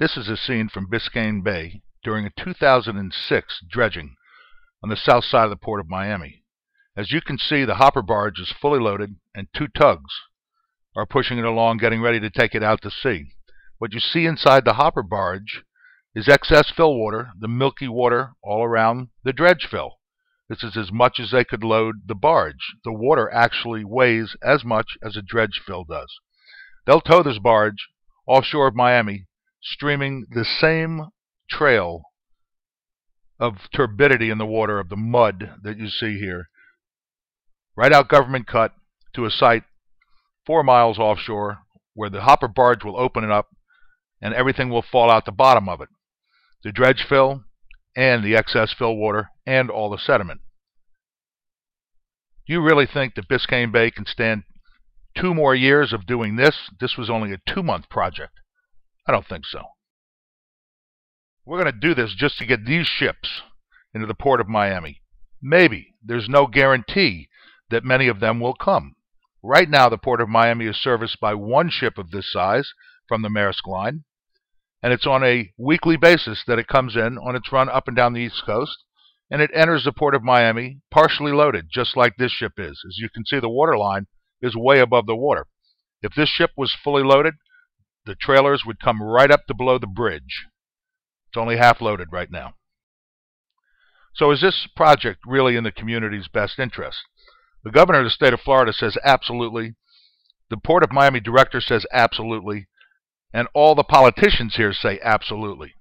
This is a scene from Biscayne Bay during a 2006 dredging on the south side of the Port of Miami. As you can see, the hopper barge is fully loaded and two tugs are pushing it along, getting ready to take it out to sea. What you see inside the hopper barge is excess fill water, the milky water all around the dredge fill. This is as much as they could load the barge. The water actually weighs as much as a dredge fill does. They'll tow this barge offshore of Miami, streaming the same trail of turbidity in the water, of the mud that you see here, right out Government Cut to a site 4 miles offshore where the hopper barge will open it up and everything will fall out the bottom of it. The dredge fill and the excess fill water and all the sediment. Do you really think that Biscayne Bay can stand 2 more years of doing this? This was only a 2-month project. I don't think so. We're going to do this just to get these ships into the Port of Miami. Maybe. There's no guarantee that many of them will come. Right now, the Port of Miami is serviced by 1 ship of this size from the Maersk line, and it's on a weekly basis that it comes in on its run up and down the East Coast, and it enters the Port of Miami partially loaded, just like this ship is. As you can see, the water line is way above the water. If this ship was fully loaded, the trailers would come right up to below the bridge. It's only half loaded right now. So is this project really in the community's best interest? The governor of the state of Florida says absolutely. The Port of Miami director says absolutely. And all the politicians here say absolutely.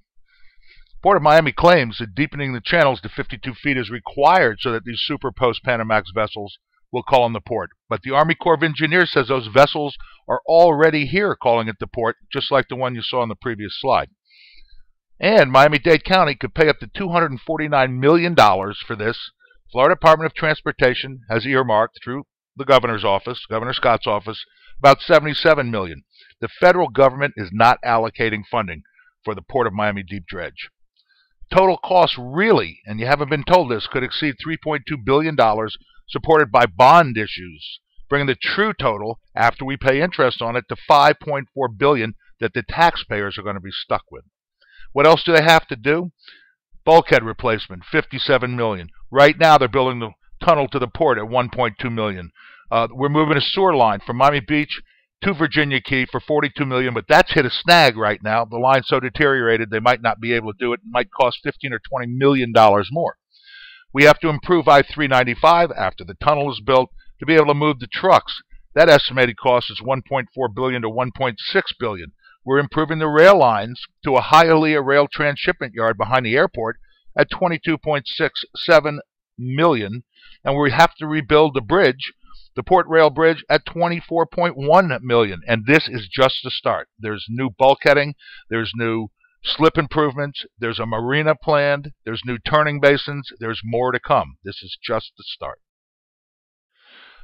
Port of Miami claims that deepening the channels to 52 feet is required so that these super Post-Panamax vessels will call on the port. But the Army Corps of Engineers says those vessels are already here calling at the port, just like the one you saw on the previous slide. And Miami-Dade County could pay up to $249 million for this. Florida Department of Transportation has earmarked through the governor's office, Governor Scott's office, about $77 million. The federal government is not allocating funding for the Port of Miami Deep Dredge. Total cost really, and you haven't been told this, could exceed $3.2 billion, supported by bond issues, bringing the true total, after we pay interest on it, to $5.4 billion that the taxpayers are going to be stuck with. What else do they have to do? Bulkhead replacement, $57 million. Right now they're building the tunnel to the port at $1.2 million. We're moving a sewer line from Miami Beach to Virginia Key for $42 million, but that's hit a snag right now. The line's so deteriorated they might not be able to do it. It might cost $15 or $20 million more. We have to improve I-395 after the tunnel is built to be able to move the trucks. That estimated cost is $1.4 billion to $1.6 billion. We're improving the rail lines to a Hialeah rail transshipment yard behind the airport at $22.67 million, and we have to rebuild the bridge, the Port Rail Bridge, at $24.1 million. And this is just the start. There's new bulkheading, there's new slip improvements, there's a marina planned, there's new turning basins, there's more to come. This is just the start.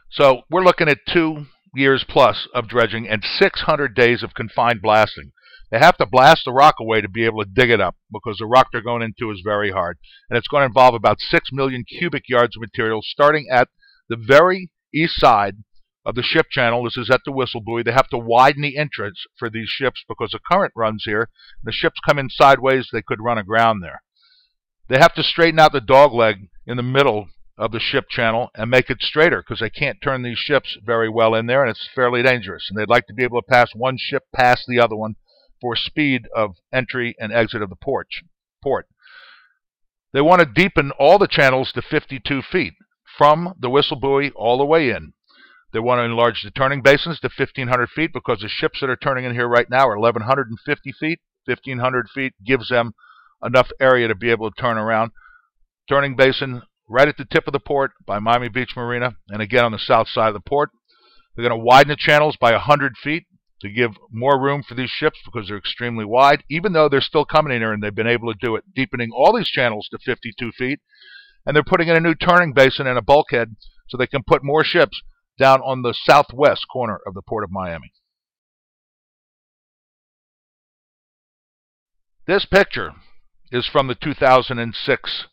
So we're looking at 2 years plus of dredging and 600 days of confined blasting. They have to blast the rock away to be able to dig it up because the rock they're going into is very hard. And it's going to involve about 6 million cubic yards of material starting at the very east side of the ship channel. This is at the whistle buoy. They have to widen the entrance for these ships because the current runs here. The ships come in sideways, they could run aground there. They have to straighten out the dogleg in the middle of the ship channel and make it straighter because they can't turn these ships very well in there, and it's fairly dangerous. And they'd like to be able to pass one ship past the other one for speed of entry and exit of the port. They want to deepen all the channels to 52 feet from the whistle buoy all the way in. They want to enlarge the turning basins to 1,500 feet because the ships that are turning in here right now are 1,150 feet. 1,500 feet gives them enough area to be able to turn around. Turning basin right at the tip of the port by Miami Beach Marina, and again on the south side of the port. They're going to widen the channels by 100 feet to give more room for these ships because they're extremely wide, even though they're still coming in here and they've been able to do it, deepening all these channels to 52 feet. And they're putting in a new turning basin and a bulkhead so they can put more ships down on the southwest corner of the Port of Miami. This picture is from the 2006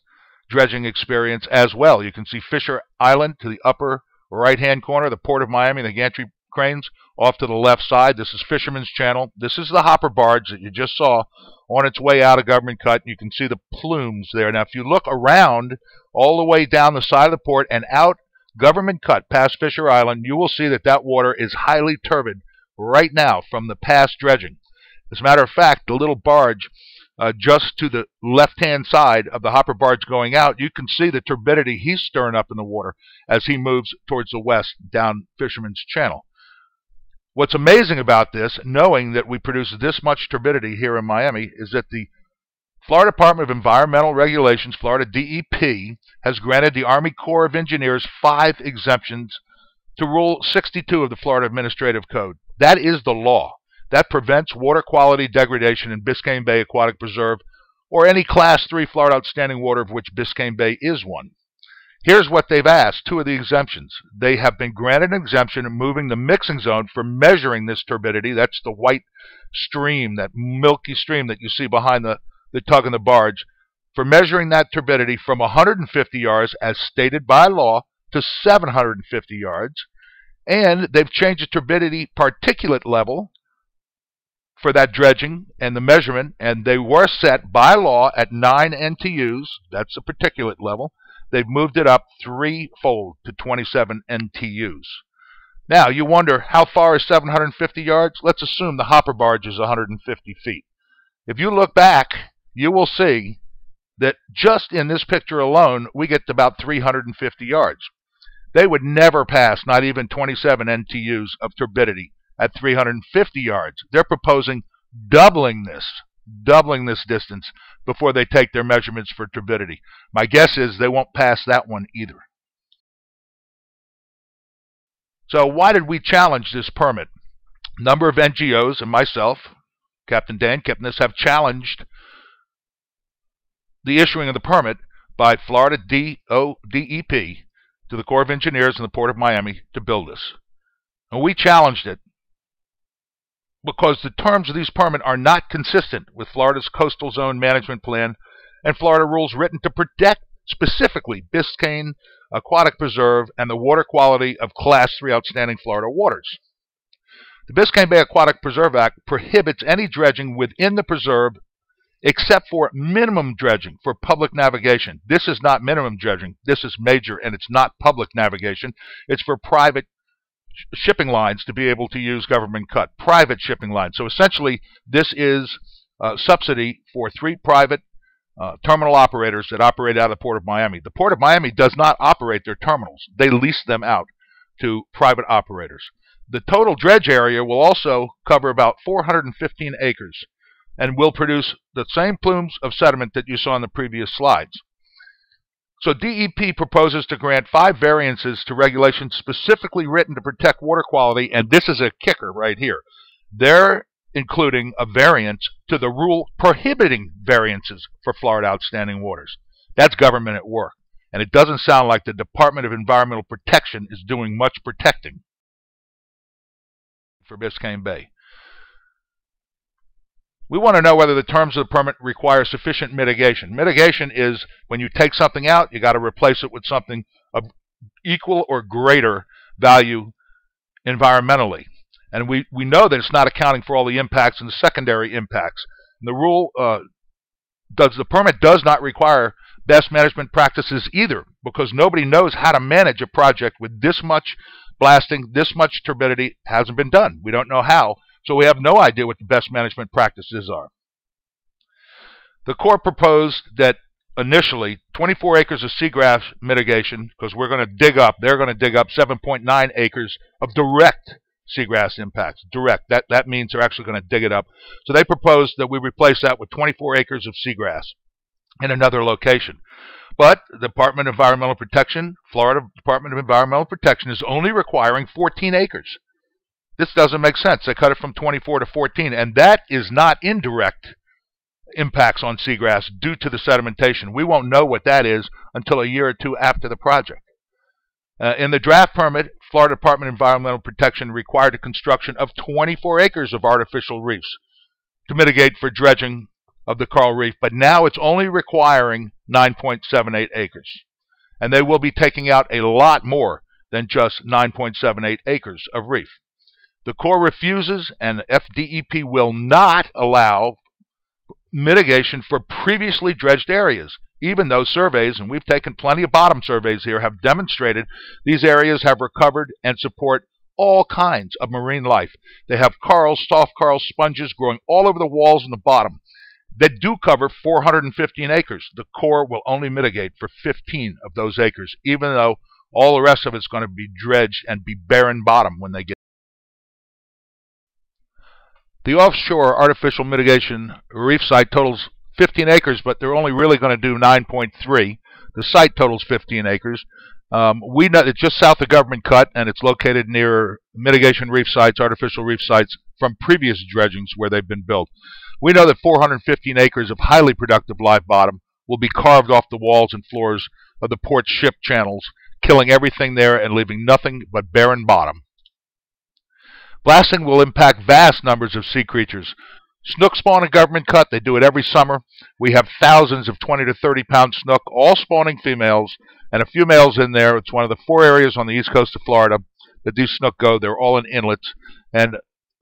dredging experience as well. You can see Fisher Island to the upper right-hand corner, the Port of Miami, the gantry cranes off to the left side. This is Fisherman's Channel. This is the hopper barge that you just saw on its way out of Government Cut. You can see the plumes there. Now, if you look around all the way down the side of the port and out Government Cut past Fisher Island, you will see that that water is highly turbid right now from the past dredging. As a matter of fact, the little barge just to the left-hand side of the hopper barge going out, you can see the turbidity he's stirring up in the water as he moves towards the west down Fisherman's Channel. What's amazing about this, knowing that we produce this much turbidity here in Miami, is that the Florida Department of Environmental Regulations, Florida DEP, has granted the Army Corps of Engineers 5 exemptions to Rule 62 of the Florida Administrative Code. That is the law. That prevents water quality degradation in Biscayne Bay Aquatic Preserve or any Class 3 Florida outstanding water, of which Biscayne Bay is one. Here's what they've asked, 2 of the exemptions. They have been granted an exemption in moving the mixing zone for measuring this turbidity. That's the white stream, that milky stream that you see behind the tug and the barge, for measuring that turbidity from 150 yards, as stated by law, to 750 yards. And they've changed the turbidity particulate level for that dredging and the measurement, and they were set by law at 9 NTUs. That's the particulate level. They've moved it up 3-fold to 27 NTUs. Now, you wonder, how far is 750 yards? Let's assume the hopper barge is 150 feet. If you look back, you will see that just in this picture alone, we get to about 350 yards. They would never pass, not even 27 NTUs of turbidity at 350 yards. They're proposing doubling this distance before they take their measurements for turbidity. My guess is they won't pass that one either. So why did we challenge this permit? A number of NGOs and myself, Captain Dan Kipnis, have challenged the issuing of the permit by Florida DEP to the Corps of Engineers and the Port of Miami to build this. And we challenged it because the terms of these permits are not consistent with Florida's Coastal Zone Management Plan and Florida rules written to protect specifically Biscayne Aquatic Preserve and the water quality of Class 3 outstanding Florida waters. The Biscayne Bay Aquatic Preserve Act prohibits any dredging within the preserve except for minimum dredging for public navigation. This is not minimum dredging. This is major, and it's not public navigation. It's for private shipping lines to be able to use Government Cut, private shipping lines. So essentially, this is a subsidy for 3 private terminal operators that operate out of the Port of Miami. The Port of Miami does not operate their terminals. They lease them out to private operators. The total dredge area will also cover about 415 acres and will produce the same plumes of sediment that you saw in the previous slides. So DEP proposes to grant 5 variances to regulations specifically written to protect water quality, and this is a kicker right here. They're including a variance to the rule prohibiting variances for Florida outstanding waters. That's government at work, and it doesn't sound like the Department of Environmental Protection is doing much protecting for Biscayne Bay. We want to know whether the terms of the permit require sufficient mitigation. Mitigation is when you take something out, you got to replace it with something of equal or greater value environmentally. And we know that it's not accounting for all the impacts and the secondary impacts. And the rule the permit does not require best management practices either, because nobody knows how to manage a project with this much blasting, this much turbidity. Hasn't been done. We don't know how. So we have no idea what the best management practices are. The Corps proposed that initially 24 acres of seagrass mitigation, because they're going to dig up 7.9 acres of direct seagrass impacts. Direct. That means they're actually going to dig it up. So they proposed that we replace that with 24 acres of seagrass in another location. But the Department of Environmental Protection, Florida Department of Environmental Protection, is only requiring 14 acres. This doesn't make sense. They cut it from 24 to 14, and that is not indirect impacts on seagrass due to the sedimentation. We won't know what that is until a year or 2 after the project. In the draft permit, Florida Department of Environmental Protection required the construction of 24 acres of artificial reefs to mitigate for dredging of the coral reef, but now it's only requiring 9.78 acres. And they will be taking out a lot more than just 9.78 acres of reef. The Corps refuses, and FDEP will not allow mitigation for previously dredged areas, even though surveys, and we've taken plenty of bottom surveys here, have demonstrated these areas have recovered and support all kinds of marine life. They have corals, soft corals, sponges growing all over the walls and the bottom that do cover 415 acres. The Corps will only mitigate for 15 of those acres, even though all the rest of it's going to be dredged and be barren bottom when they get. The offshore artificial mitigation reef site totals 15 acres, but they're only really going to do 9.3. The site totals 15 acres. We know it's just south of Government Cut, and it's located near mitigation reef sites, artificial reef sites from previous dredgings where they've been built. We know that 415 acres of highly productive live bottom will be carved off the walls and floors of the port's ship channels, killing everything there and leaving nothing but barren bottom. Blasting will impact vast numbers of sea creatures. Snook spawn in Government Cut. They do it every summer. We have thousands of 20 to 30 pound snook, all spawning females, and a few males in there. It's one of the 4 areas on the east coast of Florida that these snook go. They're all in inlets, and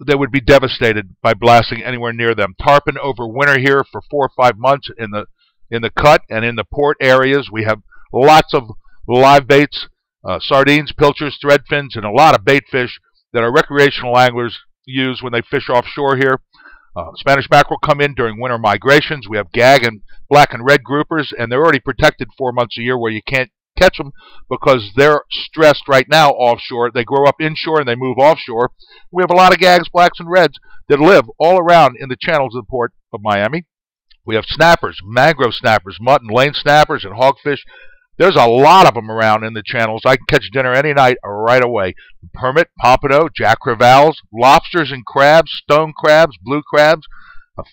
they would be devastated by blasting anywhere near them. Tarpon overwinter here for 4 or 5 months in the cut and in the port areas. We have lots of live baits, sardines, pilchards, threadfins, and a lot of bait fish that our recreational anglers use when they fish offshore here. Spanish mackerel come in during winter migrations. We have gag and black and red groupers, and they're already protected 4 months a year where you can't catch them because they're stressed right now offshore. They grow up inshore and they move offshore. We have a lot of gags, blacks, and reds that live all around in the channels of the port of Miami. We have snappers, mangrove snappers, mutton, lane snappers, and hogfish. There's a lot of them around in the channels. I can catch dinner any night right away. Permit, pompano, jack crevalles, lobsters and crabs, stone crabs, blue crabs,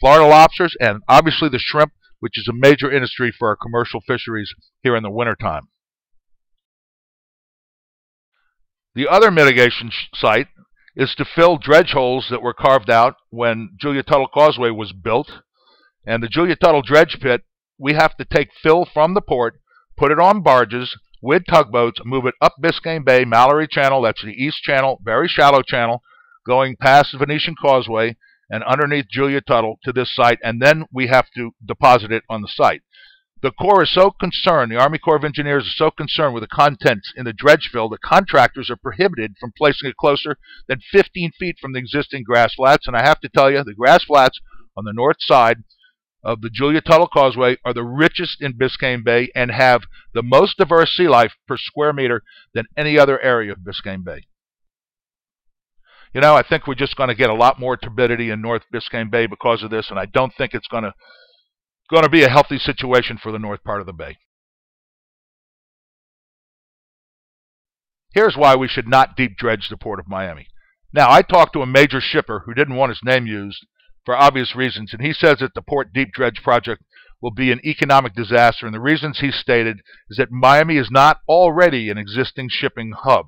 Florida lobsters, and obviously the shrimp, which is a major industry for our commercial fisheries here in the wintertime. The other mitigation site is to fill dredge holes that were carved out when Julia Tuttle Causeway was built. And the Julia Tuttle dredge pit, we have to take fill from the port, put it on barges with tugboats, move it up Biscayne Bay, Mallory Channel, that's the east channel, very shallow channel, going past the Venetian Causeway and underneath Julia Tuttle to this site, and then we have to deposit it on the site. The Corps is so concerned, the Army Corps of Engineers is so concerned with the contents in the dredge fill that contractors are prohibited from placing it closer than 15 feet from the existing grass flats. And I have to tell you, the grass flats on the north side of the Julia Tuttle Causeway are the richest in Biscayne Bay and have the most diverse sea life per square meter than any other area of Biscayne Bay. You know, I think we're just going to get a lot more turbidity in North Biscayne Bay because of this, and I don't think it's going to be a healthy situation for the north part of the bay. Here's why we should not deep dredge the Port of Miami. Now, I talked to a major shipper who didn't want his name used for obvious reasons, and he says that the Port Deep Dredge project will be an economic disaster, and the reasons he stated is that Miami is not already an existing shipping hub.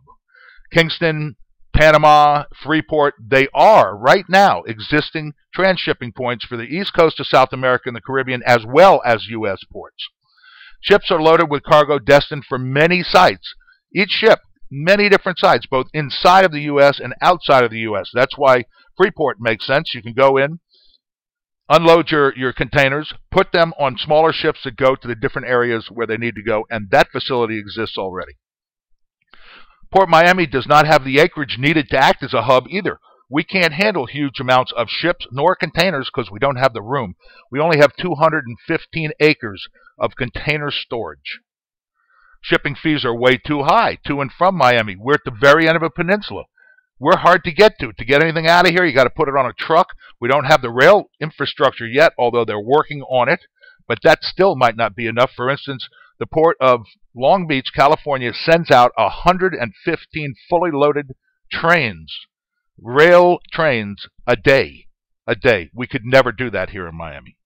Kingston, Panama, Freeport, they are right now existing transshipping points for the east coast of South America and the Caribbean, as well as U.S. ports. Ships are loaded with cargo destined for many sites. Each ship, many different sites, both inside of the U.S. and outside of the U.S. That's why Freeport makes sense. You can go in, unload your containers, put them on smaller ships that go to the different areas where they need to go, and that facility exists already. Port Miami does not have the acreage needed to act as a hub either. We can't handle huge amounts of ships nor containers because we don't have the room. We only have 215 acres of container storage. Shipping fees are way too high to and from Miami. We're at the very end of a peninsula. We're hard to get to. To get anything out of here, you got to put it on a truck. We don't have the rail infrastructure yet, although they're working on it. But that still might not be enough. For instance, the Port of Long Beach, California, sends out 115 fully loaded trains, rail trains, a day. We could never do that here in Miami.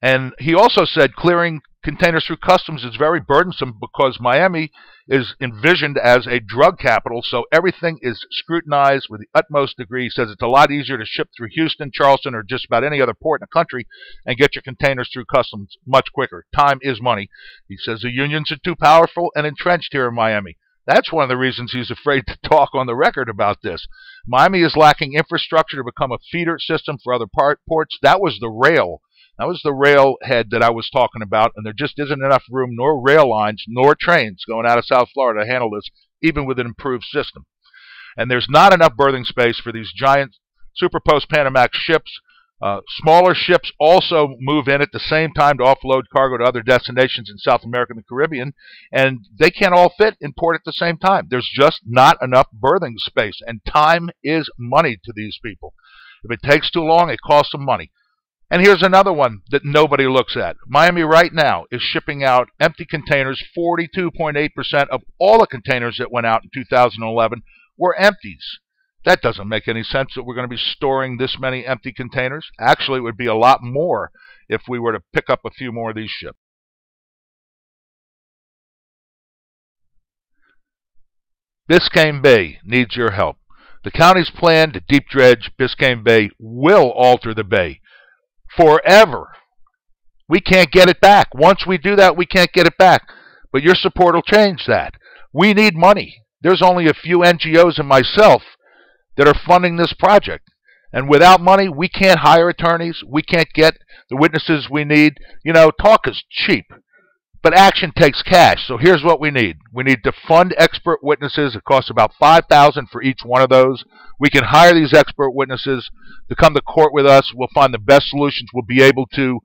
And he also said clearing containers through customs is very burdensome because Miami is envisioned as a drug capital, so everything is scrutinized with the utmost degree. He says it's a lot easier to ship through Houston, Charleston, or just about any other port in the country and get your containers through customs much quicker. Time is money. He says the unions are too powerful and entrenched here in Miami. That's one of the reasons he's afraid to talk on the record about this. Miami is lacking infrastructure to become a feeder system for other ports. That was the rail. That was the railhead that I was talking about, and there just isn't enough room, nor rail lines, nor trains going out of South Florida to handle this, even with an improved system. And there's not enough berthing space for these giant super Post-Panamax ships. Smaller ships also move in at the same time to offload cargo to other destinations in South America and the Caribbean, and they can't all fit in port at the same time. There's just not enough berthing space, and time is money to these people. If it takes too long, it costs them money. And here's another one that nobody looks at. Miami right now is shipping out empty containers. 42.8% of all the containers that went out in 2011 were empties. That doesn't make any sense that we're going to be storing this many empty containers. Actually, it would be a lot more if we were to pick up a few more of these ships. Biscayne Bay needs your help. The county's plan to deep dredge Biscayne Bay will alter the bay forever. We can't get it back. Once we do that, we can't get it back. But your support will change that. We need money. There's only a few NGOs and myself that are funding this project. And without money, we can't hire attorneys. We can't get the witnesses we need. You know, talk is cheap, but action takes cash. So here's what we need. We need to fund expert witnesses. It costs about $5,000 for each one of those. We can hire these expert witnesses to come to court with us. We'll find the best solutions. We'll be able to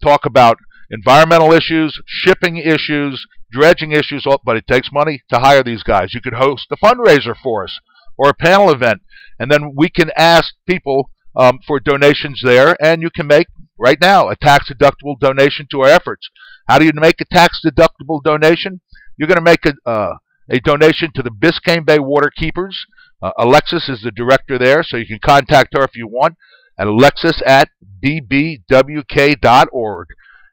talk about environmental issues, shipping issues, dredging issues, but it takes money to hire these guys. You could host a fundraiser for us or a panel event, and then we can ask people for donations there, and you can make, right now, a tax-deductible donation to our efforts. How do you make a tax-deductible donation? You're going to make a donation to the Biscayne Bay Waterkeepers. Alexis is the director there, so you can contact her if you want at alexis@dbwk.org.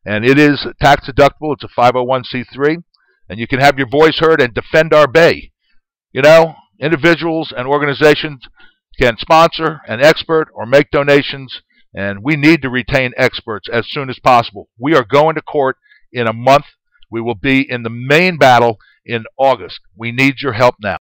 And it is tax-deductible. It's a 501c3. And you can have your voice heard and defend our bay. You know, individuals and organizations can sponsor an expert or make donations, and we need to retain experts as soon as possible. We are going to court in a month. We will be in the main battle in August. We need your help now.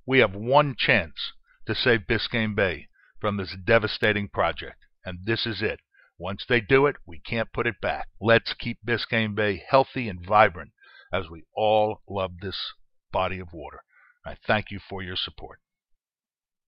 We have one chance to save Biscayne Bay from this devastating project, and this is it. Once they do it, we can't put it back. Let's keep Biscayne Bay healthy and vibrant, as we all love this body of water. I thank you for your support.